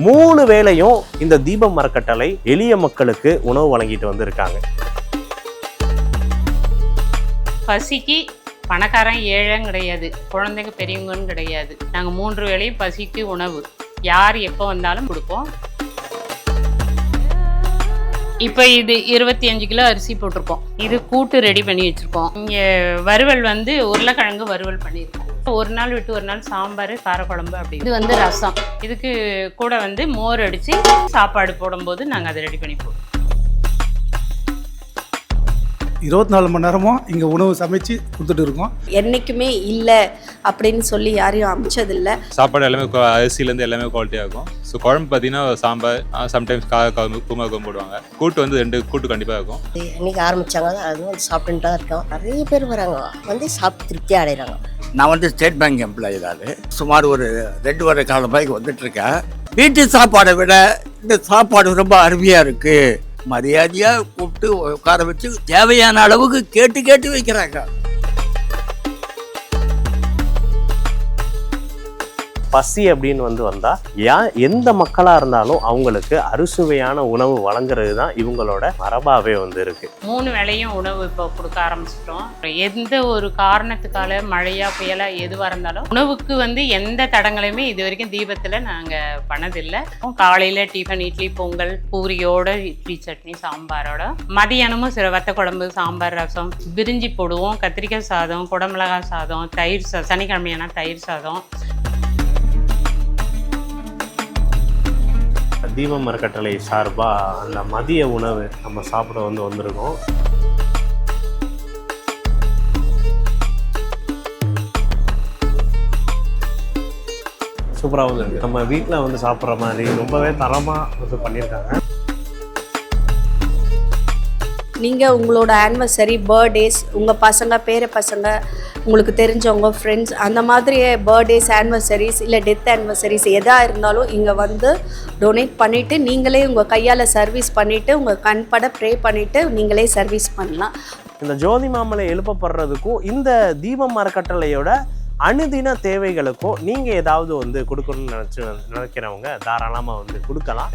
3 வேளையும் இந்த தீபம் அறக்கட்டளை எளிய மக்களுக்கு உணவு வழங்கிட்டு வந்து இருக்காங்க. பசிக்கு பணக்காரன் ஏழைன்னு கிடையாது, குழந்தைங்க பெரியவங்கன்னு கிடையாது. நாங்கள் 3 வேளையும் பசிக்கு உணவு யார் எப்போ வந்தாலும் கொடுப்போம். இப்போ இது 25 கிலோ அரிசி போட்டிருக்கோம். இது கூட்டு ரெடி பண்ணி வச்சுருக்கோம். இங்கே வறுவல் வந்து உருளைக்கிழங்கு வறுவல் பண்ணியிருக்கோம். ஒரு நாள் விட்டு ஒரு நாள் சாம்பார் காரக்குழம்பு அப்படி. இது வந்து ரசம். இதுக்கு கூட வந்து மோர் அடித்து சாப்பாடு போடும்போது நாங்கள் அதை ரெடி பண்ணி போடுவோம். 24 மணி நேரமும் இங்கே உணவு சமைச்சு கொடுத்துட்டு இருக்கோம். என்றைக்குமே இல்லை அப்படின்னு சொல்லி யாரையும் அமைச்சதில்லை. சாப்பாடு எல்லாமே அரிசிலேருந்து எல்லாமே குவாலிட்டியாக இருக்கும். ஸோ குழம்பு பார்த்தீங்கன்னா சாம்பார், சம்டைம்ஸ் குழம்பு குருமாக்கம் போடுவாங்க. கூட்டு வந்து 2 கூட்டு கண்டிப்பாக இருக்கும். இன்னைக்கு ஆரம்பித்தாங்க, அது வந்து சாப்பிட்டுட்டு தான் இருக்கோம். நிறைய பேர் வராங்க, வந்து சாப்பிட்டு திருப்தி அடைகிறாங்க. நான் வந்து ஸ்டேட் பேங்க் எம்ப்ளாயி தான். சுமார் ஒரு 2 வருட காலமாக வந்துட்டு இருக்கேன். வீட்டு சாப்பாடை விட இந்த சாப்பாடு ரொம்ப அருமையாக இருக்குது. மரியாதையாக கூப்பிட்டு உட்கார வச்சு தேவையான அளவுக்கு கேட்டு வைக்கிறாங்க. பசி அப்படின்னு வந்தா எந்த மக்களா இருந்தாலும் அவங்களுக்கு அறுசுவையான உணவு வழங்குறது தான் இவங்களோட மரபாவே இருக்கு. 3 வேளையும் உணவு இப்போ கொடுக்க ஆரம்பிச்சிட்டோம். எந்த ஒரு காரணத்துக்கால மழையா புயலா எதுவாக இருந்தாலும் உணவுக்கு வந்து எந்த தடங்களையுமே இது வரைக்கும் தீபத்தில் நாங்கள் பண்ணதில்லை. காலையில் டிஃபன் இட்லி பொங்கல் பூரியோட இட்லி சட்னி சாம்பாரோட, மதியானமும் சில வத்த குழம்பு சாம்பார் ரசம் பிரிஞ்சி போடுவோம். கத்திரிக்காய் சாதம், குடமிளகாய் சாதம், தயிர் சாதம், சனிக்கிழமையான தயிர் சாதம். தீபம் அறக்கட்டளை சார்பா அந்த மதிய உணவு நம்ம சாப்பிட வந்திருக்கோம். சூப்பராக இருக்கு. நம்ம வீட்டில் சாப்பிட்ற மாதிரி ரொம்பவே தரமாக பண்ணியிருக்காங்க. நீங்கள் உங்களோட ஆனிவர்சரி, பர்த்டேஸ், உங்கள் பசங்க பேர பசங்க, உங்களுக்கு தெரிஞ்சவங்க ஃப்ரெண்ட்ஸ், அந்த மாதிரி பர்த்டேஸ், ஆனிவர்சரிஸ் இல்லை டெத் ஆனிவர்சரிஸ் எதாக இருந்தாலும் இங்கே வந்து டொனேட் பண்ணிவிட்டு நீங்களே உங்கள் கையால் சர்வீஸ் பண்ணிவிட்டு உங்கள் கண்பட ப்ரே பண்ணிவிட்டு நீங்களே சர்வீஸ் பண்ணலாம். இந்த ஜோதி மாமலை எழுப்பப்படுறதுக்கும் இந்த தீபம் அறக்கட்டளையோட அனுதின தேவைகளுக்கும் நீங்கள் ஏதாவது கொடுக்கணும்னு நினைக்கிறவங்க தாராளமாக கொடுக்கலாம்.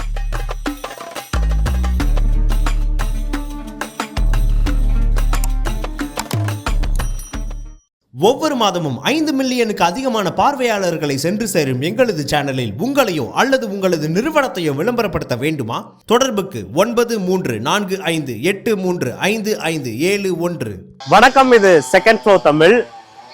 ஒவ்வொரு மாதமும் 5 மில்லியனுக்கு அதிகமான பார்வையாளர்களை சென்று சேரும் எங்களது சேனலில் உங்களையோ அல்லது உங்களது நிறுவனத்தையோ விளம்பரப்படுத்த வேண்டுமா? தொடர்புக்கு 9345835571. வணக்கம், இது செகண்ட் ஃப்ளோ தமிழ்.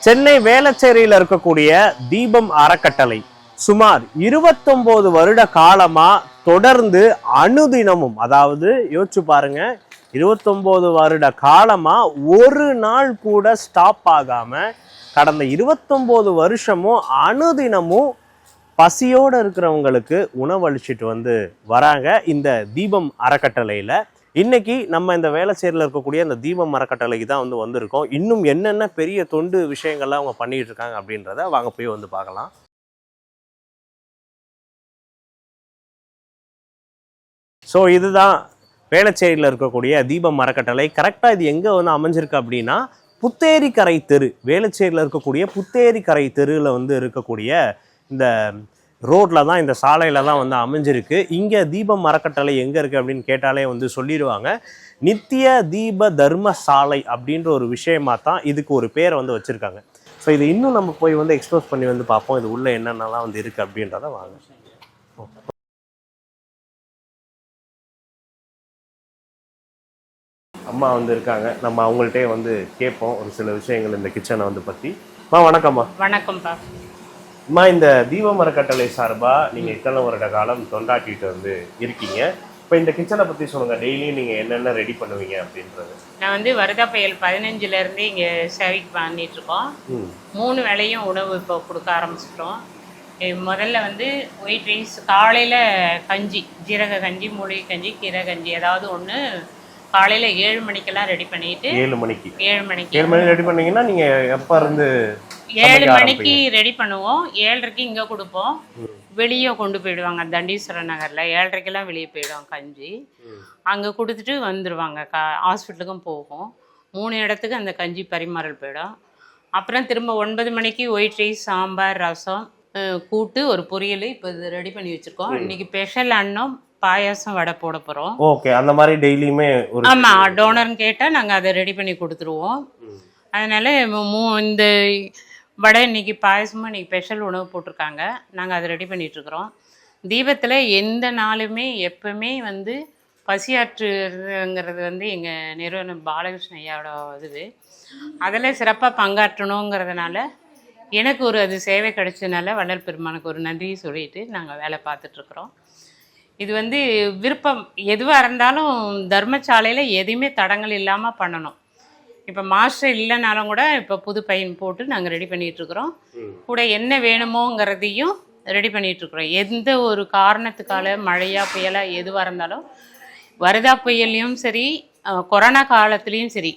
சென்னை வேளச்சேரியில் இருக்கக்கூடிய தீபம் அறக்கட்டளை சுமார் 29 வருட காலமா தொடர்ந்து அனுதினமும், அதாவது யோசிச்சு பாருங்க, 29 வருட காலமா ஒரு நாள் கூட ஸ்டாப் ஆகாம கடந்த 29 வருஷமும் அனுதினமும் பசியோடு இருக்கிறவங்களுக்கு உணவளிச்சுட்டு வராங்க இந்த தீபம் அறக்கட்டளையில. இன்னைக்கு நம்ம இந்த வேளச்சேரியில் இருக்கக்கூடிய இந்த தீபம் அறக்கட்டளைக்கு தான் வந்திருக்கோம். இன்னும் என்னென்ன பெரிய தொண்டு விஷயங்கள்லாம் அவங்க பண்ணிட்டு இருக்காங்க அப்படின்றத வாங்க போய் பார்க்கலாம். ஸோ இதுதான் வேளச்சேரியில் இருக்கக்கூடிய தீபம் அறக்கட்டளை. கரெக்டாக இது எங்கே அமைஞ்சிருக்கு அப்படின்னா புத்தேரிக்கரை தெரு, வேளச்சேரியில் இருக்கக்கூடிய புத்தேரிக்கரை தெருவில் இருக்கக்கூடிய இந்த ரோட்டில் தான், இந்த சாலையில் தான் அமைஞ்சிருக்கு. இங்கே தீபம் அறக்கட்டளை எங்கே இருக்குது அப்படின்னு கேட்டாலே சொல்லிடுவாங்க. நித்திய தீப தர்ம சாலை அப்படின்ற ஒரு விஷயமா தான் இதுக்கு ஒரு பேரை வச்சுருக்காங்க. ஸோ இது இன்னும் நம்ம போய் எக்ஸ்ப்ளோர் பண்ணி பார்ப்போம், இது உள்ளே என்னென்னலாம் இருக்குது அப்படின்றத வாங்க. அம்மா இருக்காங்க, நம்ம அவங்கள்ட்டே கேட்போம் ஒரு சில விஷயங்கள் இந்த கிச்சனை பற்றி. வணக்கம்மா. வணக்கம்ப்பா. அம்மா, இந்த தீபம் அறக்கட்டளை சார்பாக நீங்கள் இத்தனை வருட காலம் தொண்டாட்டிட்டு இருக்கீங்க. இப்போ இந்த கிச்சனை பற்றி சொல்லுங்கள். டெய்லியும் நீங்கள் என்னென்ன ரெடி பண்ணுவீங்க அப்படின்றது. நான் வருதா புயல் 15லேருந்து இங்கே சேவைக்கு பண்ணிகிட்ருக்கோம். 3 வேளையும் உணவு இப்போ கொடுக்க ஆரம்பிச்சிட்டோம். முதல்ல ஒயிட் ரைஸ், காலையில் கஞ்சி, ஜீரக கஞ்சி, மூலிகை கஞ்சி, கீரை கஞ்சி ஏதாவது ஒன்று காலையில் 7 மணிக்கெல்லாம் ரெடி பண்ணிட்டு 7 மணி ரெடி பண்ணீங்கன்னா நீங்கள் எப்போ இருந்து? 7 மணிக்கு ரெடி பண்ணுவோம். 7:30க்கு இங்கே கொடுப்போம். வெளியே கொண்டு போயிடுவாங்க தண்டீஸ்வரர் நகரில். 7:30க்கெல்லாம் வெளியே போயிடுவாங்க கஞ்சி. அங்கே கொடுத்துட்டு வந்துடுவாங்க. ஹாஸ்பிட்டலுக்கும் போகும். 3 இடத்துக்கு அந்த கஞ்சி பரிமாறல் போயிடும். அப்புறம் திரும்ப 9 மணிக்கு ஒயிட் ரைஸ், சாம்பார், ரசம், கூட்டு ஒரு பொரியல் இப்போ இது ரெடி பண்ணி வச்சுருக்கோம். இன்றைக்கி ஸ்பெஷல் அன்னம் பாயாசம் வடை போட போகிறோம். ஓகே, அந்த மாதிரி டெய்லியுமே ஒரு ஆமாம், டோனர்னு கேட்டால் நாங்கள் அதை ரெடி பண்ணி கொடுத்துருவோம். அதனால் இந்த வடை இன்றைக்கி பாயசமும் இன்றைக்கி ஸ்பெஷல் உணவு போட்டிருக்காங்க. நாங்கள் அதை ரெடி பண்ணிகிட்ருக்குறோம். தீபத்தில் எந்த நாளுமே எப்பவுமே வந்து பசியாற்றுங்கிறது வந்து எங்கள் நிறுவனம் பாலகிருஷ்ண ஐயாவோட இது. அதில் சிறப்பாக பங்காற்றணுங்கிறதுனால எனக்கு ஒரு அது சேவை கிடைச்சதுனால வள்ளல் பெருமானுக்கு ஒரு நன்றி சொல்லிட்டு நாங்கள் வேலை பார்த்துட்ருக்குறோம். இது வந்து விருப்பம் எதுவாக இருந்தாலும் தர்மசாலையில் எதையுமே தடங்கள் இல்லாமல் பண்ணணும். இப்போ மாஸ்டர் இல்லைனாலும் கூட இப்போ புது பையன் போட்டு நாங்கள் ரெடி பண்ணிகிட்ருக்குறோம். கூட என்ன வேணுமோங்கிறதையும் ரெடி பண்ணிகிட்ருக்குறோம். எந்த ஒரு காரணத்துக்கால மழையாக புயலாக எதுவாக இருந்தாலும் வருதா புயல்லையும் சரி கொரோனா காலத்துலேயும் சரி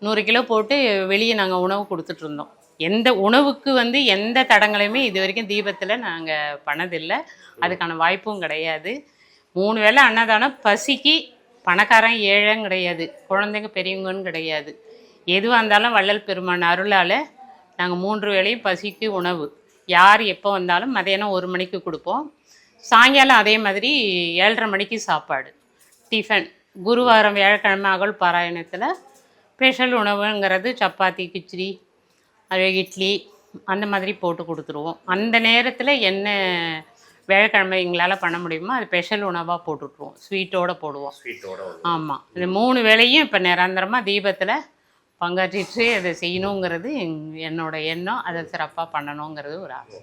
100 கிலோ போட்டு வெளியே நாங்கள் உணவு கொடுத்துட்ருந்தோம். எந்த உணவுக்கு வந்து எந்த தடங்களையுமே இது வரைக்கும் தீபத்தில் நாங்கள் பண்ணதில்லை. அதுக்கான வாய்ப்பும் கிடையாது. 3 வேளை அன்னதானம். பசிக்கு பணக்காரன் ஏழைன்னு கிடையாது, குழந்தைங்க பெரியவங்கன்னு கிடையாது. எதுவாக இருந்தாலும் வள்ளல் பெருமான் அருளால் நாங்கள் 3 வேளையும் பசிக்கு உணவு. யார் எப்போ வந்தாலும் மதியானம் 1 மணிக்கு கொடுப்போம். சாயங்காலம் அதே மாதிரி 7:30 மணிக்கு சாப்பாடு டிஃபன். குருவாரம் வியாழக்கிழமை அகல் பாராயணத்தில் ஸ்பெஷல் உணவுங்கிறது சப்பாத்தி, கிச்சடி, அது இட்லி அந்த மாதிரி போட்டு கொடுத்துருவோம். அந்த நேரத்தில் என்ன வியாழக்கிழமை எங்களால் பண்ண முடியுமோ அது ஸ்பெஷல் உணவாக போட்டுட்ருவோம். ஸ்வீட்டோடு போடுவோம். ஆமாம், இந்த 3 வேளையும் இப்போ நிரந்தரமாக தீபத்தில் பங்காற்றிட்டு அதை செய்யணுங்கிறது என்னோட எண்ணம். அதை சிறப்பாக பண்ணணுங்கிறது ஒரு ஆசை.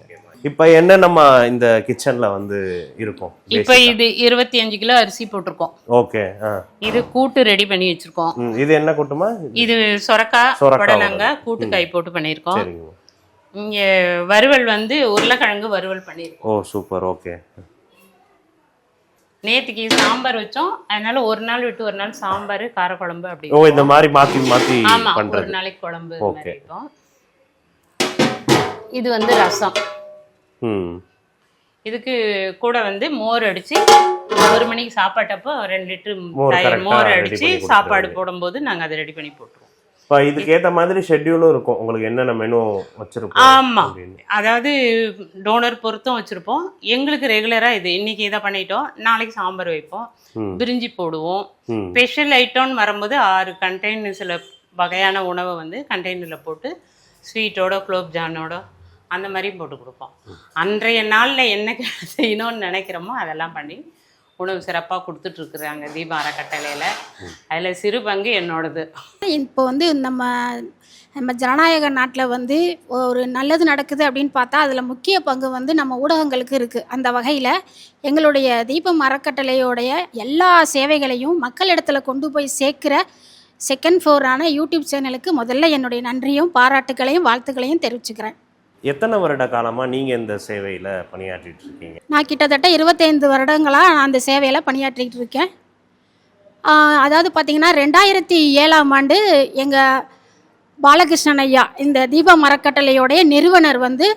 இப்போ என்ன நம்ம இந்த கிச்சனில் வந்து இருக்கோம்? இப்போ இது 25 கிலோ அரிசி போட்டிருக்கோம். ஓகே. இது கூட்டு ரெடி பண்ணி வச்சிருக்கோம். இது என்ன கூட்டுமா? இது சொரக்காய் புடலங்காய் கூட்டு காய் போட்டு பண்ணியிருக்கோம். இங்கே வறுவல் வந்து உருளைக்கிழங்கு வறுவல் பண்ணியிருக்கோம். ஓ சூப்பர். ஓகே. நேற்றுக்கு சாம்பார் வச்சோம், அதனால ஒரு நாள் விட்டு ஒரு நாள் சாம்பார் காரக்குழம்பு அப்படி. ஓ, இந்த மாதிரி மாற்றி மாற்றி ஆமாம், ஒரு நாளைக்கு குழம்பு இருக்கும். இது வந்து ரசம். இதுக்கு கூட வந்து மோர் அடித்து 1 மணிக்கு சாப்பாட்டப்போ 2 லிட்டர் மோர் அடித்து சாப்பாடு போடும்போது நாங்கள் அதை ரெடி பண்ணி போட்டுருவோம். இப்போ இதுக்கு ஏற்ற மாதிரி ஷெட்யூலும் இருக்கும் உங்களுக்கு, என்னென்ன மெனு வச்சுருப்போம்? ஆமாம், அதாவது டோனர் பொறுத்தும் வச்சுருப்போம். எங்களுக்கு ரெகுலராக இது இன்றைக்கி இதை பண்ணிட்டோம், நாளைக்கு சாம்பார் வைப்போம், பிரிஞ்சி போடுவோம். ஸ்பெஷல் ஐட்டம்னு வரும்போது 6 கண்டெய்னர் சில வகையான உணவை வந்து கண்டெய்னரில் போட்டு ஸ்வீட்டோட குலோப் ஜானோட அந்த மாதிரியும் போட்டு கொடுப்போம். அன்றைய நாளில் என்ன செய்யணும்னு நினைக்கிறோமோ அதெல்லாம் பண்ணி உணவு சிறப்பாக கொடுத்துட்ருக்குறாங்க தீப அறக்கட்டளையில். அதில் சிறு பங்கு என்னோடது. இப்போ வந்து நம்ம ஜனநாயக நாட்டில் வந்து ஒரு நல்லது நடக்குது அப்படின்னு பார்த்தா அதில் முக்கிய பங்கு வந்து நம்ம ஊடகங்களுக்கு இருக்குது. அந்த வகையில் எங்களுடைய தீபம் அறக்கட்டளையோடைய எல்லா சேவைகளையும் மக்களிடத்தில் கொண்டு போய் சேர்க்குற செகண்ட் ஃப்ளோரான யூடியூப் சேனலுக்கு முதல்ல என்னுடைய நன்றியும் பாராட்டுகளையும் வாழ்த்துக்களையும் தெரிவிச்சுக்கிறேன். எத்தனை வருட காலமாக நீங்கள் இந்த சேவையில் பணியாற்றிட்டு இருக்கீங்க? நான் கிட்டத்தட்ட 25 வருடங்களாக நான் அந்த சேவையில் பணியாற்றிக்கிட்டு இருக்கேன். அதாவது பார்த்திங்கன்னா 2007ஆம் ஆண்டு எங்கள் பாலகிருஷ்ணன் ஐயா இந்த தீபம் அறக்கட்டளையோடைய நிறுவனர் வந்து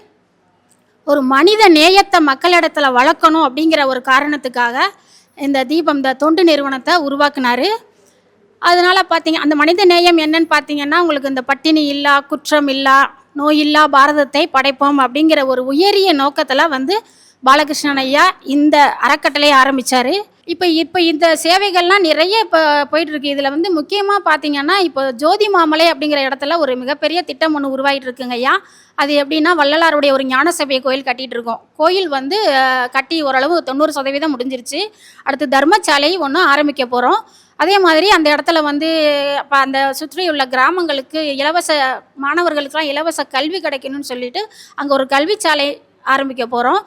ஒரு மனித நேயத்தை மக்களிடத்தில் வளர்க்கணும் அப்படிங்கிற ஒரு காரணத்துக்காக இந்த தொண்டு நிறுவனத்தை உருவாக்குனார். அதனால் பார்த்திங்க அந்த மனித நேயம் என்னன்னு பார்த்திங்கன்னா உங்களுக்கு இந்த பட்டினி இல்லா, குற்றம் இல்லா, நோயில்லா பாரதத்தை படைப்போம் அப்படிங்கிற ஒரு உயரிய நோக்கத்தில் வந்து பாலகிருஷ்ணன் ஐயா இந்த அறக்கட்டளையை ஆரம்பித்தார். இப்போ இந்த சேவைகள்லாம் நிறைய இப்போ போயிட்டுருக்கு. இதில் வந்து முக்கியமாக பார்த்திங்கன்னா இப்போ ஜோதி மாமலை அப்படிங்கிற இடத்துல ஒரு மிகப்பெரிய திட்டம் ஒன்று உருவாகிட்டு இருக்குங்க ஐயா. அது எப்படின்னா வள்ளலாருடைய ஒரு ஞான சபை கோயில் கட்டிகிட்டு இருக்கோம். கோயில் வந்து கட்டி ஓரளவு 90% முடிஞ்சிருச்சு. அடுத்து தர்மசாலை ஒன்று ஆரம்பிக்க போகிறோம். அதே மாதிரி அந்த இடத்துல வந்து இப்போ அந்த சுற்றியுள்ள கிராமங்களுக்கு இலவச மாணவர்களுக்கெல்லாம் இலவச கல்வி கிடைக்கணும்னு சொல்லிட்டு அங்கே ஒரு கல்விச்சாலை ஆரம்பிக்க போகிறோம்.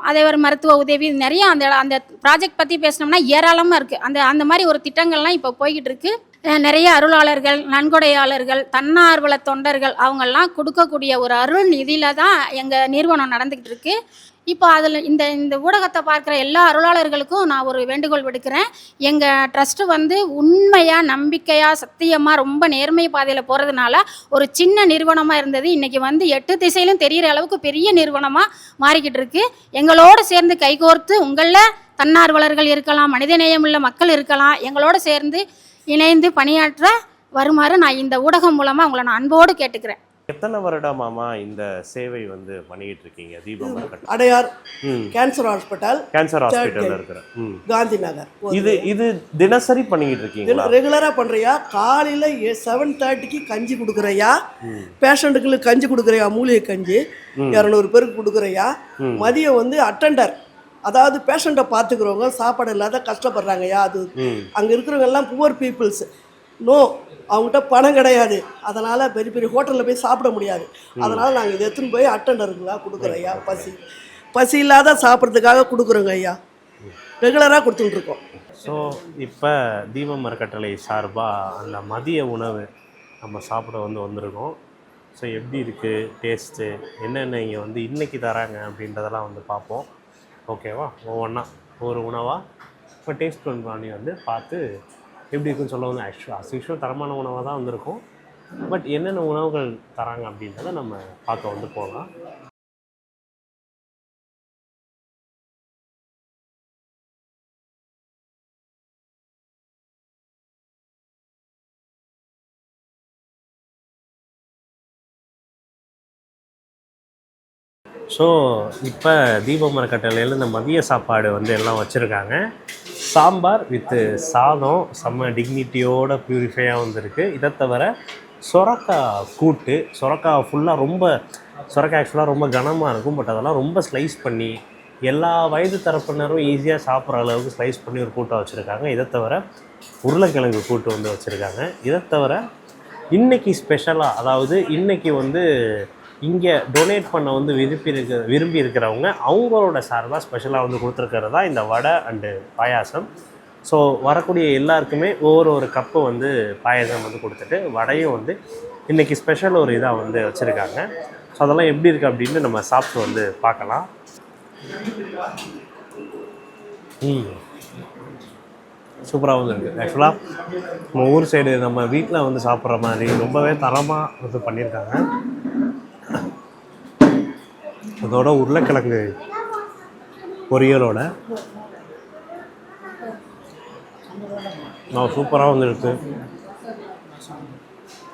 அதே ஒரு மருத்துவ உதவி நிறையா அந்த ப்ராஜெக்ட் பற்றி பேசினோம்னா ஏராளமாக இருக்குது. அந்த மாதிரி ஒரு திட்டங்கள்லாம் இப்போ போய்கிட்டு இருக்குது. நிறைய அருளாளர்கள், நன்கொடையாளர்கள், தன்னார்வல தொண்டர்கள் அவங்கெல்லாம் கொடுக்கக்கூடிய ஒரு அருள் நிதியில் தான் எங்கள் நிறுவனம் நடந்துக்கிட்டு இருக்குது. இப்போ அதில் இந்த ஊடகத்தை பார்க்குற எல்லா அருளாளர்களுக்கும் நான் ஒரு வேண்டுகோள் விடுக்கிறேன். எங்கள் ட்ரஸ்ட்டு வந்து உண்மையாக, நம்பிக்கையாக, சத்தியமாக ரொம்ப நேர்மை பாதையில் போகிறதுனால ஒரு சின்ன நிறுவனமாக இருந்தது இன்றைக்கி வந்து 8 திசையிலும் தெரிகிற அளவுக்கு பெரிய நிறுவனமாக மாறிக்கிட்டு இருக்குது. எங்களோடு சேர்ந்து கைகோர்த்து உங்களில் தன்னார்வலர்கள் இருக்கலாம், மனிதநேயமுள்ள மக்கள் இருக்கலாம், எங்களோடு சேர்ந்து இணைந்து பணியாற்ற வருமாறு நான் இந்த ஊடகம் மூலமாக உங்களை நான் அன்போடு கேட்டுக்கிறேன். எத்தனை வருடமாமா இந்த சேவை வந்து பண்ணிட்டு இருக்கீங்க தீபம் அறக்கட்டளை? அடையார் ம். கேன்சர் ஹாஸ்பிட்டல், கேன்சர் ஹாஸ்பிட்டல்ல இருக்கிற காந்தி நகர். இது தினசரி பண்ணிக்கிட்டு இருக்கீங்களா? ரெகுலராக பண்ணுறியா? காலையில் 7:30க்கு கஞ்சி கொடுக்குறையா, பேஷண்ட்டுகளுக்கு கஞ்சி கொடுக்குறையா, மூலிகை கஞ்சி 200 பேருக்கு கொடுக்குறையா. மதியம் வந்து அட்டெண்டர், அதாவது பேஷண்ட்டை பார்த்துக்கிறவங்க சாப்பாடு இல்லாத கஷ்டப்படுறாங்கய்யா. அது அங்கே இருக்கிறவங்க எல்லாம் புவர் பீப்புள்ஸ். நோ, அவங்ககிட்ட பணம் கிடையாது, அதனால் பெரிய பெரிய ஹோட்டலில் போய் சாப்பிட முடியாது. அதனால் நாங்கள் இதை எடுத்துன்னு போய் அட்டெண்டருக்குலாம் கொடுக்குறோம் ஐயா. பசி இல்லாத சாப்பிட்றதுக்காக கொடுக்குறோங்க ஐயா. ரெகுலராக கொடுத்துட்ருக்கோம். ஸோ இப்போ தீபம் அறக்கட்டளை சார்பாக அந்த மதிய உணவு நம்ம சாப்பிட வந்திருக்கோம். ஸோ எப்படி இருக்குது டேஸ்ட்டு, என்னென்ன இங்கே வந்து இன்றைக்கி தராங்க அப்படின்றதெல்லாம் வந்து பார்ப்போம். ஓகேவா? ஒவ்வொன்றா ஒரு உணவாக இப்போ டேஸ்ட் பண்ணி வந்து பார்த்து எப்படி இருக்குன்னு சொல்ல வந்து ஆக்சுவல் தரமான உணவாக தான் வந்திருக்கும். பட் என்னென்ன உணவுகள் தராங்க அப்படின்றத நம்ம பார்க்க வந்து போகலாம். ஸோ இப்போ தீபம் அறக்கட்டளையில் இந்த மதிய சாப்பாடு வந்து எல்லாம் வச்சுருக்காங்க. சாம்பார் வித்து சாதம் செம்ம டிக்னிட்டியோட ப்யூரிஃபையாக வந்திருக்கு. இதை தவிர சொரக்காய் கூட்டு, சொரக்காய் ஃபுல்லாக சொரக்காய் ஆக்சுவலாக ரொம்ப கனமாக இருக்கும். பட் அதெல்லாம் ரொம்ப ஸ்லைஸ் பண்ணி எல்லா வயது தரப்பினரும் ஈஸியாக சாப்பிட்ற அளவுக்கு ஸ்லைஸ் பண்ணி ஒரு கூட்டை வச்சுருக்காங்க. இதை தவிர உருளைக்கிழங்கு கூட்டு வந்து வச்சுருக்காங்க. இதை தவிர இன்றைக்கி ஸ்பெஷலாக, அதாவது இன்றைக்கி வந்து இங்கே டொனேட் பண்ண வந்து விரும்பி இருக்கிறவங்க அவங்களோட சார்பாக ஸ்பெஷலாக வந்து கொடுத்துருக்கிறது தான் இந்த வடை அண்டு பாயாசம். ஸோ வரக்கூடிய எல்லாருக்குமே ஒரு கப்பு வந்து பாயாசம் வந்து கொடுத்துட்டு வடையும் வந்து இன்றைக்கி ஸ்பெஷல் ஒரு இதாக வந்து வச்சுருக்காங்க. ஸோ அதெல்லாம் எப்படி இருக்குது அப்படின்னு நம்ம சாப்பிட்டு வந்து பார்க்கலாம். சூப்பராக வந்து இருக்குது. ஆக்சுவலாக நம்ம ஊர் சைடு நம்ம வீட்டில் வந்து சாப்பிட்ற மாதிரி ரொம்பவே தரமாக வந்து பண்ணியிருக்காங்க. அதோட உருளைக்கிழங்கு பொரியலோட சூப்பராக வந்துருக்கு.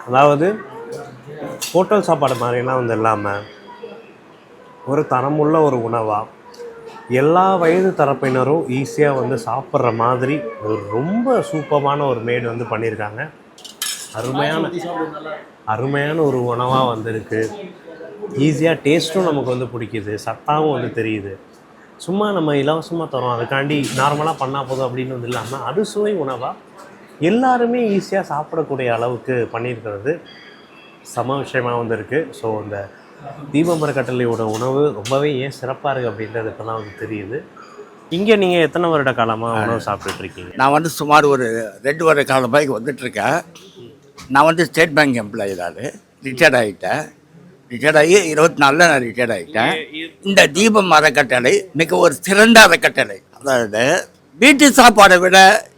அதாவது ஹோட்டல் சாப்பாடு மாதிரிலாம் வந்து இல்லாமல் ஒரு தரமுள்ள ஒரு உணவாக எல்லா வயது தரப்பினரும் ஈஸியாக வந்து சாப்பிட்ற மாதிரி ஒரு ரொம்ப சூப்பரான ஒரு மேடு வந்து பண்ணியிருக்காங்க. அருமையான ஒரு உணவாக வந்திருக்கு. ஈஸியாக டேஸ்ட்டும் நமக்கு வந்து பிடிக்குது, சத்தாவும் வந்து தெரியுது. சும்மா நம்ம இலவசமாக தரோம் அதுக்காண்டி நார்மலாக பண்ணால் போதும் அப்படின்னு வந்து இல்லாமல் அறுசுவை உணவாக எல்லாருமே ஈஸியாக சாப்பிடக்கூடிய அளவுக்கு பண்ணியிருக்கிறது சம விஷயமாக வந்து இருக்குது. ஸோ இந்த தீபம் அறக்கட்டளையோட உணவு ரொம்பவே ஏன் சிறப்பாக இருக்குது அப்படின்றது இப்போ தான் வந்து தெரியுது. இங்கே நீங்கள் எத்தனை வருட காலமாக உணவு சாப்பிட்டுட்ருக்கீங்க? நான் வந்து சுமார் ஒரு 2 வருட காலமாக வந்துட்டுருக்கேன். நான் வந்து ஸ்டேட் பேங்க் எம்ப்ளாயி தான், ரிட்டையர்ட் ஆகிட்டேன். ரிட்டையர்ட் ஆகி 24 நான் ரிட்டையர்ட் ஆகிட்டேன். இந்த தீபம் அறக்கட்டளை மிக ஒரு சிறந்த அறக்கட்டளை. அதாவது வீட்டு சாப்பாடை விட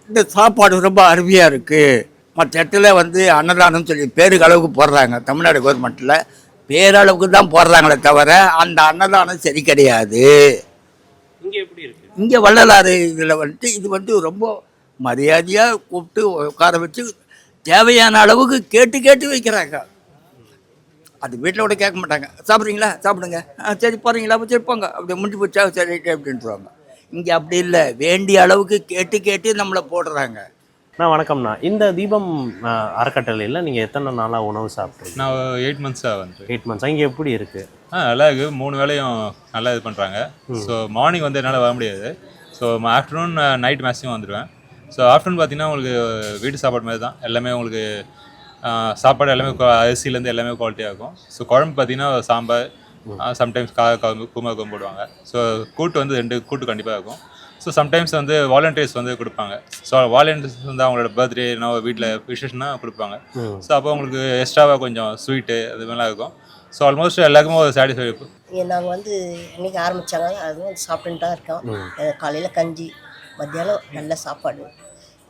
இந்த சாப்பாடு ரொம்ப அருமையாக இருக்குது. மற்ற இடத்துல வந்து அன்னதானம் சொல்லி பேருகளவுக்கு போடுறாங்க. தமிழ்நாடு கவர்மெண்ட்டில் பேரளவுக்கு தான் போடுறாங்களே தவிர அந்த அன்னதானம் சரி கிடையாது. இங்கே எப்படி இருக்குது? இங்கே வள்ளலாறு இதில் வந்துட்டு இது வந்து ரொம்ப மரியாதையாக கூப்பிட்டு உட்கார வச்சு தேவையான அளவுக்கு கேட்டு வைக்கிறாங்க. அது வீட்டில் கூட கேட்க மாட்டாங்க. சாப்பிட்றீங்களா, சாப்பிடுங்க, சரி போகிறீங்களா, சரி போங்க, அப்படி முடிஞ்சு போச்சா, சரி அப்படின்ட்டுருவாங்க. இங்கே அப்படி இல்லை, வேண்டிய அளவுக்கு கேட்டு நம்மளை போடுறாங்க. வணக்கம்ண்ணா. இந்த தீபம் அறக்கட்டளையில் நீங்கள் எத்தனை நாளாக உணவு சாப்பிட்றீங்க? நான் 8 months வந்து 8 months. இங்கே எப்படி இருக்குது? நல்லா இருக்குது. 3 வேளையும் நல்லா இது பண்ணுறாங்க. ஸோ மார்னிங் வந்து என்னால் வர முடியாது. ஸோ ஆஃப்டர்நூன் நைட் மேக்ஸிமம் வந்துடுவேன். ஸோ ஆஃப்டர்நூன் பார்த்தீங்கன்னா உங்களுக்கு வீட்டு சாப்பாடு மாதிரி தான். எல்லாமே உங்களுக்கு சாப்பாடு எல்லாமே அரிசிலேருந்து எல்லாமே குவாலிட்டியாக இருக்கும். ஸோ குழம்பு பார்த்தீங்கன்னா சாம்பார், சம்டைம்ஸ் குழம்பு, குருமா குழம்பு போடுவாங்க. ஸோ கூட்டு வந்து 2 கூட்டு கண்டிப்பாக இருக்கும். ஸோ சம்டைம்ஸ் வந்து வாலண்டியர்ஸ் வந்து கொடுப்பாங்க. ஸோ வாலண்டியர்ஸ் வந்து அவங்களோட பர்த்டே வீட்டில் விசேஷம்னா கொடுப்பாங்க. ஸோ அப்போ உங்களுக்கு எக்ஸ்ட்ராவாக கொஞ்சம் ஸ்வீட்டு அது மாதிரிலாம் இருக்கும். ஸோ ஆல்மோஸ்ட் எல்லாருக்குமே ஒரு சாட்டிஸ்ஃபை இருக்கும். நாங்கள் வந்து இன்றைக்கி ஆரம்பித்தாங்க, அதுவும் வந்து சாப்பிட்டுட்டு தான் இருக்கோம். காலையில் கஞ்சி, மத்தியானம் நல்ல சாப்பாடு,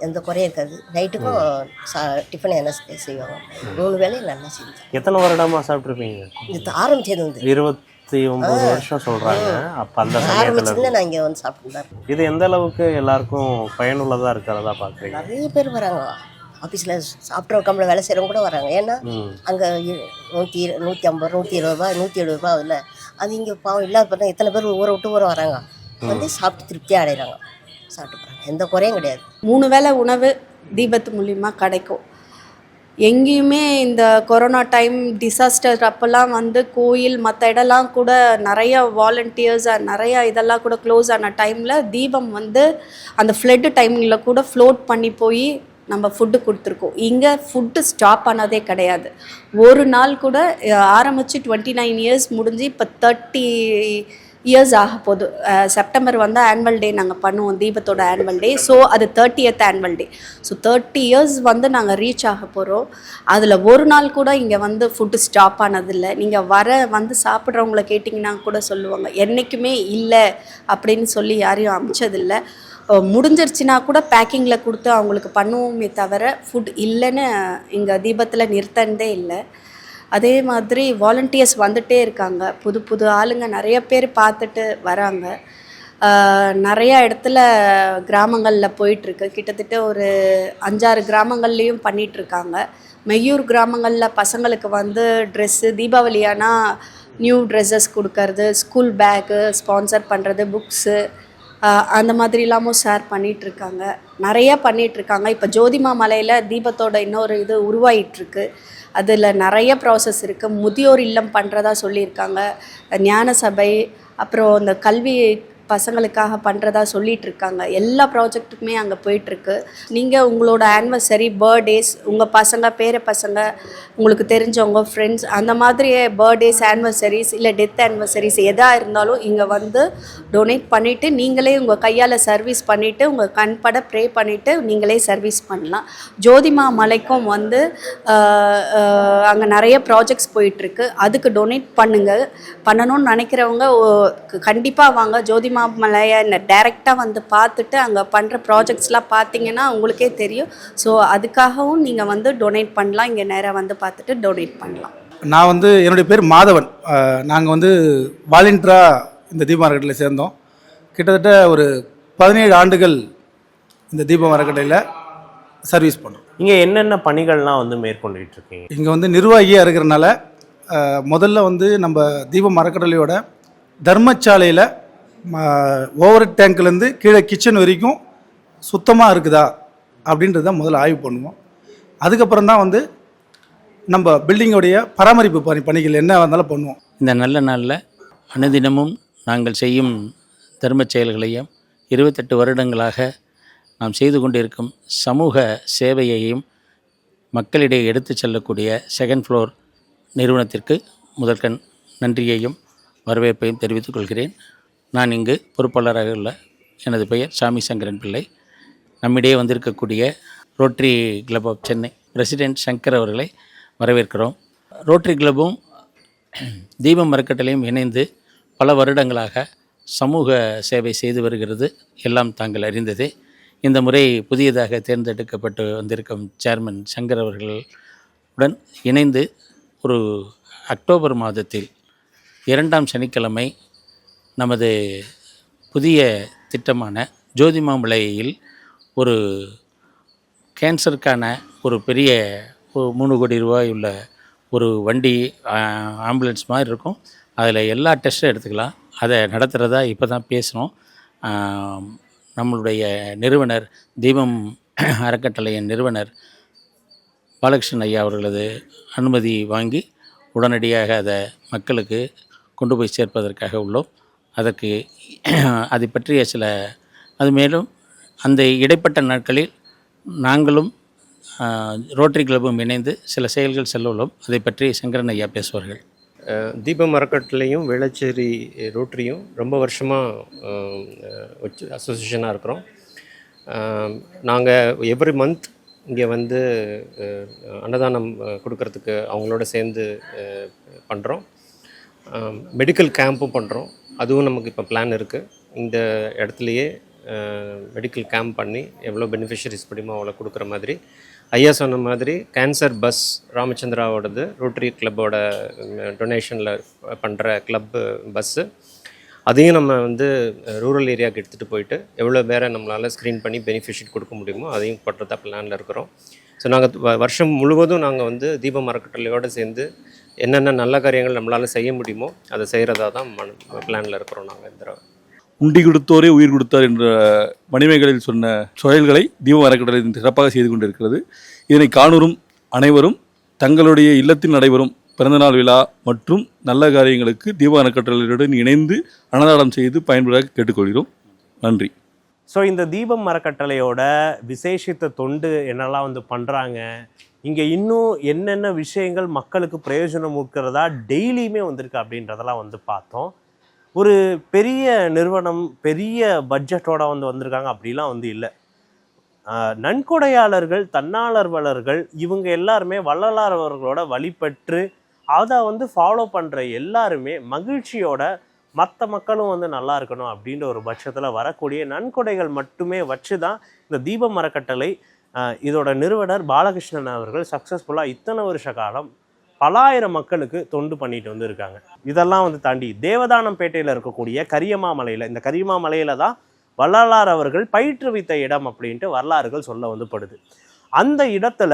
எந்த குறையும் இருக்காது. நைட்டுக்கும் டிஃபன் என்ன செய்வாங்க. 3 வேளையும் நல்லா செஞ்சோம். எத்தனை வருடமாக சாப்பிட்ருப்பீங்க? இது ஆரம்பிச்சது வந்து 29 வருஷம் சொல்கிறாங்க. அப்போ அந்த ஆரம்பிச்சதுல நான் இங்கே வந்து சாப்பிட்டு தான் இருக்கேன். இது எந்த அளவுக்கு எல்லாருக்கும் பயனுள்ளதாக இருக்கிறதா பார்க்குறீங்க? நிறைய பேர் வராங்க. ஆஃபீஸில் சாப்பிட்ற உட்காம்புல வேலை செய்கிறவங்க கூட வராங்க. ஏன்னா அங்கே 150, 120 ரூபா, 170 ரூபா அதில் அது இங்கே பாவம் இல்லாத பார்த்தா எத்தனை பேர் ஊரை விட்டு ஊரை வராங்க, வந்து சாப்பிட்டு திருப்தியாக அடைகிறாங்க, சாப்பிட்டு போகிறாங்க, எந்த குறையும் கிடையாது. 3 வேளை உணவு தீபத்து மூலிமா கிடைக்கும். எங்கேயுமே இந்த கொரோனா டைம் டிசாஸ்டர் அப்போல்லாம் வந்து கோயில் மற்ற இடம்லாம் கூட நிறைய வாலண்டியர்ஸாக நிறையா இதெல்லாம் கூட க்ளோஸ் ஆன டைமில் தீபம் வந்து அந்த ஃப்ளட்டு டைமில் கூட ஃப்ளோட் பண்ணி போய் நம்ம ஃபுட்டு கொடுத்துருக்கோம். இங்கே ஃபுட்டு ஸ்டாப் ஆனதே கிடையாது. ஒரு நாள் கூட ஆரம்பித்து 29 இயர்ஸ் முடிஞ்சு இப்போ 30 இயர்ஸ் ஆக போகுது. செப்டம்பர் வந்து ஆனுவல் டே நாங்கள் பண்ணுவோம், தீபத்தோட ஆனுவல் டே. ஸோ அது 30th annual day. So 30 years வந்து நாங்கள் ரீச் ஆக போகிறோம். அதில் ஒரு நாள் கூட இங்கே வந்து ஃபுட்டு ஸ்டாப் ஆனதில்லை. நீங்கள் வந்து சாப்பிட்றவங்கள கேட்டிங்கன்னா கூட சொல்லுவாங்க, என்றைக்குமே இல்லை அப்படின்னு சொல்லி யாரையும் அமிச்சதில்லை. முடிஞ்சிருச்சுன்னா கூட பேக்கிங்கில் கொடுத்து அவங்களுக்கு பண்ணுவோமே தவிர ஃபுட் இல்லைன்னு இங்கே தீபத்தில் நிறுத்தந்தே இல்லை. அதே மாதிரி வாலண்டியர்ஸ் வந்துகிட்டே இருக்காங்க, புது புது ஆளுங்க நிறைய பேர் பார்த்துட்டு வராங்க. நிறையா இடத்துல கிராமங்களில் போயிட்டுருக்கு, கிட்டத்தட்ட ஒரு 5-6 கிராமங்கள்லேயும் பண்ணிகிட்ருக்காங்க. மெய்யூர் கிராமங்களில் பசங்களுக்கு வந்து ட்ரெஸ்ஸு தீபாவளியானா நியூ ட்ரெஸ்ஸஸ் கொடுக்கறது, ஸ்கூல் பேக்கு ஸ்பான்சர் பண்ணுறது, புக்ஸு அந்த மாதிரிலாமும் ஷேர் பண்ணிகிட்ருக்காங்க, நிறையா பண்ணிகிட்ருக்காங்க. இப்போ ஜோதிமா மலையில் தீபத்தோட இன்னொரு இது உருவாகிட்டுருக்கு. அதில் நிறைய ப்ராசஸ் இருக்குது. முதியோர் இல்லம் பண்ணுறதா சொல்லியிருக்காங்க, ஞான சபை, அப்புறம் இந்த கல்வி பசங்களுக்காக பண்ணுறதா சொல்லிகிட்ருக்காங்க. எல்லா ப்ராஜெக்ட்டுக்குமே அங்கே போயிட்டுருக்கு. நீங்கள் உங்களோட ஆனிவர்சரி, பர்த்டேஸ், உங்கள் பசங்க பேர பசங்க உங்களுக்கு தெரிஞ்சவங்க ஃப்ரெண்ட்ஸ் அந்த மாதிரியே பர்த்டேஸ், ஆனிவர்சரிஸ் இல்லை டெத் ஆனிவர்சரிஸ் எதாக இருந்தாலும் இங்கே வந்து டொனேட் பண்ணிவிட்டு நீங்களே உங்கள் கையால் சர்வீஸ் பண்ணிவிட்டு உங்கள் கண்பட ப்ரே பண்ணிவிட்டு நீங்களே சர்வீஸ் பண்ணலாம். ஜோதிமா மலைக்கும் வந்து அங்கே நிறைய ப்ராஜெக்ட்ஸ் போயிட்டுருக்கு, அதுக்கு டொனேட் பண்ணணும்னு நினைக்கிறவங்க கண்டிப்பாக வாங்க. ஜோதிமா மலையை டைரெக்டாக வந்து பார்த்துட்டு அங்கே பண்ணுற ப்ராஜெக்ட்ஸ்லாம் பார்த்தீங்கன்னா உங்களுக்கே தெரியும். ஸோ அதுக்காகவும் நீங்கள் வந்து டொனேட் பண்ணலாம், இங்கே நேராக வந்து பார்த்துட்டு டொனேட் பண்ணலாம். நான் வந்து என்னுடைய பேர் மாதவன். நாங்கள் வந்து வாலண்டியராக இந்த தீபம் அறக்கட்டளையில் சேர்ந்தோம். கிட்டத்தட்ட ஒரு 17 ஆண்டுகள் இந்த தீபம் அறக்கட்டளையில் சர்வீஸ் பண்ணுறோம். இங்கே என்னென்ன பணிகள்லாம் வந்து மேற்கொண்டுகிட்டு இருக்கீங்க? இங்கே வந்து நிர்வாகியாக இருக்கிறனால முதல்ல வந்து நம்ம தீபம் அறக்கட்டளையோட தர்மசாலையில் ஓவர் டேங்க்லேருந்து கீழே கிச்சன் வரைக்கும் சுத்தமாக இருக்குதா அப்படின்றத முதல்ல ஆய்வு பண்ணுவோம். அதுக்கப்புறம் தான் வந்து நம்ம பில்டிங்கோடைய பராமரிப்பு பணிகள் என்ன இருந்தாலும் பண்ணுவோம். இந்த நல்ல நாளில் அனுதினமும் நாங்கள் செய்யும் தர்ம செயல்களையும் 28 வருடங்களாக நாம் செய்து கொண்டிருக்கும் சமூக சேவையையும் மக்களிடையே எடுத்து செல்லக்கூடிய செகண்ட் ஃப்ளோர் நிறுவனத்திற்கு முதற்கண் நன்றியையும் வரவேற்பையும் தெரிவித்துக் கொள்கிறேன். நான் இங்கு பொறுப்பாளராக உள்ள எனது பெயர் சாமி சங்கரன் பிள்ளை. நம்மிடையே வந்திருக்கக்கூடிய Rotary Club of Chennai president Shankar அவர்களை வரவேற்கிறோம். ரோட்டரி கிளப்பும் தீபம் அறக்கட்டளையும் இணைந்து பல வருடங்களாக சமூக சேவை செய்து வருகிறது, எல்லாம் தாங்கள் அறிந்ததே. இந்த முறை புதியதாக தேர்ந்தெடுக்கப்பட்டு வந்திருக்கும் சேர்மன் சங்கர் அவர்களுடன் இணைந்து ஒரு அக்டோபர் மாதத்தில் 2ஆம் சனிக்கிழமை நமது புதிய திட்டமான ஜோதிமாமலையில் ஒரு கேன்சருக்கான ஒரு பெரிய 3 கோடி ரூபாய் உள்ள ஒரு வண்டி, ஆம்புலன்ஸ் மாதிரி இருக்கும், அதில் எல்லா டெஸ்ட்டும் எடுத்துக்கலாம், அதை நடத்துகிறதா இப்போ தான் பேசுகிறோம். நம்மளுடைய நிறுவனர் தீபம் அறக்கட்டளையின் நிறுவனர் பாலகிருஷ்ணன் ஐயா அவர்களது அனுமதி வாங்கி உடனடியாக அதை மக்களுக்கு கொண்டு போய் சேர்ப்பதற்காக உள்ளோம். அதற்கு அதை பற்றிய அது மேலும் அந்த இடைப்பட்ட நாட்களில் நாங்களும் ரோட்டரி கிளப்பும் இணைந்து சில செயல்கள் செல்ல உள்ளோம். அதை பற்றி சங்கரன் ஐயா பேசுவார்கள். தீபம் அறக்கட்டளையும் வேளச்சேரி ரோட்டரியும் ரொம்ப வருஷமாக அசோசியேஷனாக இருக்கிறோம். நாங்கள் எவ்ரி மந்த் இங்கே வந்து அன்னதானம் கொடுக்கறதுக்கு அவங்களோட சேர்ந்து பண்ணுறோம். மெடிக்கல் கேம்பும் பண்ணுறோம், அதுவும் நமக்கு இப்போ பிளான் இருக்குது. இந்த இடத்துலையே மெடிக்கல் கேம்ப் பண்ணி எவ்வளோ பெனிஃபிஷரிஸ் முடியுமோ அவ்வளோ கொடுக்குற மாதிரி. ஐயா சொன்ன மாதிரி கேன்சர் பஸ் ராமச்சந்திராவோடது ரோட்டரி கிளப்போட டொனேஷனில் பண்ணுற கிளப்பு பஸ்ஸு, அதையும் நம்ம வந்து ரூரல் ஏரியாவுக்கு எடுத்துகிட்டு போயிட்டு எவ்வளோ பேரை நம்மளால் ஸ்க்ரீன் பண்ணி பெனிஃபிஷியரி கொடுக்க முடியுமோ அதையும் பண்ணுறதா பிளானில் இருக்கிறோம். ஸோ நாங்கள் வருஷம் முழுவதும் நாங்கள் வந்து தீபம் அறக்கட்டளையோடு சேர்ந்து என்னென்ன நல்ல காரியங்கள் நம்மளால் செய்ய முடியுமோ அதை செய்கிறதா தான் பிளானில் இருக்கிறோம் நாங்கள் இந்த தடவை. உண்டி கொடுத்தோரே உயிர் கொடுத்தார் என்ற மணிமேகலையில் சொன்ன செயல்களை தீபம் அறக்கட்டளை சிறப்பாக செய்து கொண்டிருக்கிறது. இதனை காணூரும் அனைவரும் தங்களுடைய இல்லத்தில் நடைபெறும் பிறந்தநாள் விழா மற்றும் நல்ல காரியங்களுக்கு தீபம் அறக்கட்டளையுடன் இணைந்து அன்னதானம் செய்து பயன்பெற கேட்டுக்கொள்கிறோம். நன்றி. ஸோ இந்த தீபம் அறக்கட்டளையோட விசேஷித்த தொண்டு என்னெல்லாம் வந்து பண்ணுறாங்க, இங்கே இன்னும் என்னென்ன விஷயங்கள் மக்களுக்கு பிரயோஜனம் இருக்கிறதா டெய்லியுமே வந்திருக்கு அப்படின்றதெல்லாம் வந்து பார்த்தோம். ஒரு பெரிய நிறுவனம் பெரிய பட்ஜெட்டோட வந்து வந்திருக்காங்க அப்படிலாம் வந்து இல்லை. நன்கொடையாளர்கள், தன்னார்வலர்கள் இவங்க எல்லாருமே வள்ளலார் அவர்களோட வழிபற்று அதை வந்து ஃபாலோ பண்ணுற எல்லாருமே மகிழ்ச்சியோட மற்ற மக்களும் வந்து நல்லா இருக்கணும் அப்படின்ற ஒரு பட்சத்தில் வரக்கூடிய நன்கொடைகள் மட்டுமே வச்சு தான் இந்த தீபம் அறக்கட்டளை இதோட நிறுவனர் பாலகிருஷ்ணன் அவர்கள் சக்ஸஸ்ஃபுல்லாக இத்தனை வருஷ காலம் பலாயிரம் மக்களுக்கு தொண்டு பண்ணிட்டு வந்து இருக்காங்க. இதெல்லாம் வந்து தாண்டி தேவதானம்பேட்டையில் இருக்கக்கூடிய கரியமாமலையில், இந்த கரியமாமலையில் தான் வள்ளலார் அவர்கள் பயிற்றுவித்த இடம் அப்படின்ட்டு வரலாறுகள் சொல்ல வந்து படுது. அந்த இடத்துல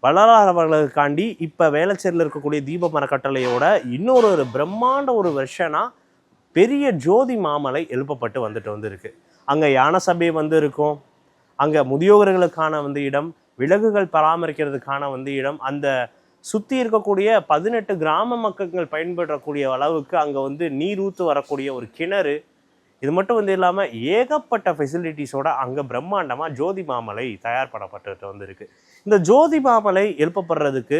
வள்ளலார் அவர்களுக்காண்டி இப்போ வேளச்சேரியில் இருக்கக்கூடிய தீபம் அறக்கட்டளையோட இன்னொரு பிரம்மாண்ட ஒரு வெர்ஷனாக பெரிய ஜோதி மாமலை எழுப்பப்பட்டு வந்துட்டு வந்து இருக்கு. அங்கே யானை சபை வந்து இருக்கும், அங்கே முதியோர்களுக்கான வந்து இடம், விலங்குகள் பராமரிக்கிறதுக்கான வந்து இடம், அந்த சுற்றி இருக்கக்கூடிய 18 கிராம மக்கள் பயன்படக்கூடிய அளவுக்கு அங்கே வந்து நீர் ஊற்று வரக்கூடிய ஒரு கிணறு, இது மட்டும் வந்து இல்லாமல் ஏகப்பட்ட ஃபெசிலிட்டிஸோட அங்கே பிரம்மாண்டமாக ஜோதி மாமலை தயார் பண்ணப்பட்டு வந்துருக்கு. இந்த ஜோதி மாமலை எழுப்பப்படுறதுக்கு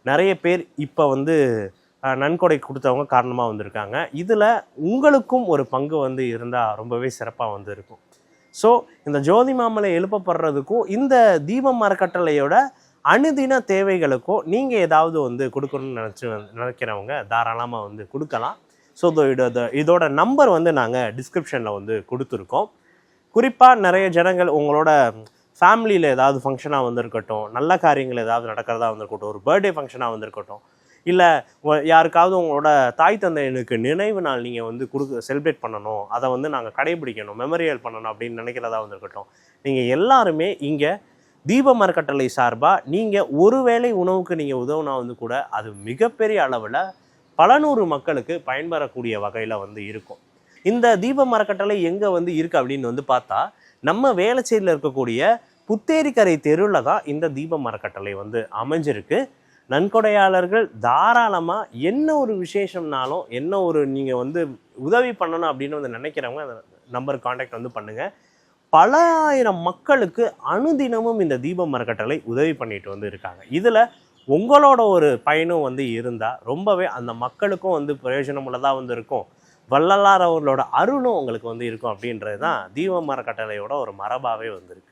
நிறைய பேர் இப்போ வந்து நன்கொடை கொடுத்தவங்க காரணமாக வந்திருக்காங்க. இதில் உங்களுக்கும் ஒரு பங்கு வந்து இருந்தால் ரொம்பவே சிறப்பாக வந்து இருக்கும். ஸோ இந்த ஜோதி மாமலை எழுப்பப்படுறதுக்கும் இந்த தீபம் அறக்கட்டளையோட அனுதின தேவைகளுக்கும் நீங்கள் ஏதாவது வந்து கொடுக்கணும்னு நினைக்கிறவங்க தாராளமாக வந்து கொடுக்கலாம். ஸோ இதோட நம்பர் வந்து நாங்கள் டிஸ்கிரிப்ஷனில் வந்து கொடுத்துருக்கோம். குறிப்பாக நிறைய ஜனங்கள் உங்களோட ஃபேமிலியில் ஏதாவது ஃபங்க்ஷனாக வந்திருக்கட்டும், நல்ல காரியங்கள் ஏதாவது நடக்கிறதா வந்திருக்கட்டும், ஒரு பர்த்டே ஃபங்க்ஷனாக வந்திருக்கட்டும், இல்லை யாருக்காவது உங்களோட தாய் தந்தையனுக்கு நினைவு நாள் நீங்கள் வந்து செலிப்ரேட் பண்ணணும், அதை வந்து நாங்கள் கடைபிடிக்கணும், மெமரியல் பண்ணணும் அப்படின்னு நினைக்கிறதா வந்திருக்கட்டும், நீங்கள் எல்லாருமே இங்கே தீபம் அறக்கட்டளை சார்பாக நீங்கள் ஒரு வேளை உணவுக்கு நீங்கள் உதவுனா வந்து கூட அது மிகப்பெரிய அளவில் பல நூறு மக்களுக்கு பயன்பெறக்கூடிய வகையில் வந்து இருக்கும். இந்த தீபம் அறக்கட்டளை எங்கே வந்து இருக்குது அப்படின்னு வந்து பார்த்தா நம்ம வேளச்சேரியில் இருக்கக்கூடிய புத்தேரிக்கரை தெருவில் தான் இந்த தீபம் அறக்கட்டளை வந்து அமைஞ்சிருக்கு. நன்கொடையாளர்கள் தாராளமாக என்ன ஒரு விசேஷம்னாலும், என்ன ஒரு நீங்கள் வந்து உதவி பண்ணணும் அப்படின்னு வந்து நினைக்கிறவங்க அந்த நம்பருக்கு காண்டாக்ட் வந்து பண்ணுங்கள். பல ஆயிரம் மக்களுக்கு அனுதினமும் இந்த தீபம் அறக்கட்டளை உதவி பண்ணிட்டு வந்து இருக்காங்க. இதில் உங்களோட ஒரு பயனும் வந்து இருந்தால் ரொம்பவே அந்த மக்களுக்கும் வந்து பிரயோஜனம் உள்ளதாக வந்து இருக்கும். வள்ளலார் அவர்களோட அருளும் உங்களுக்கு வந்து இருக்கும் அப்படின்றது தான் தீபம் அறக்கட்டளையோட ஒரு மரபாகவே வந்திருக்கு.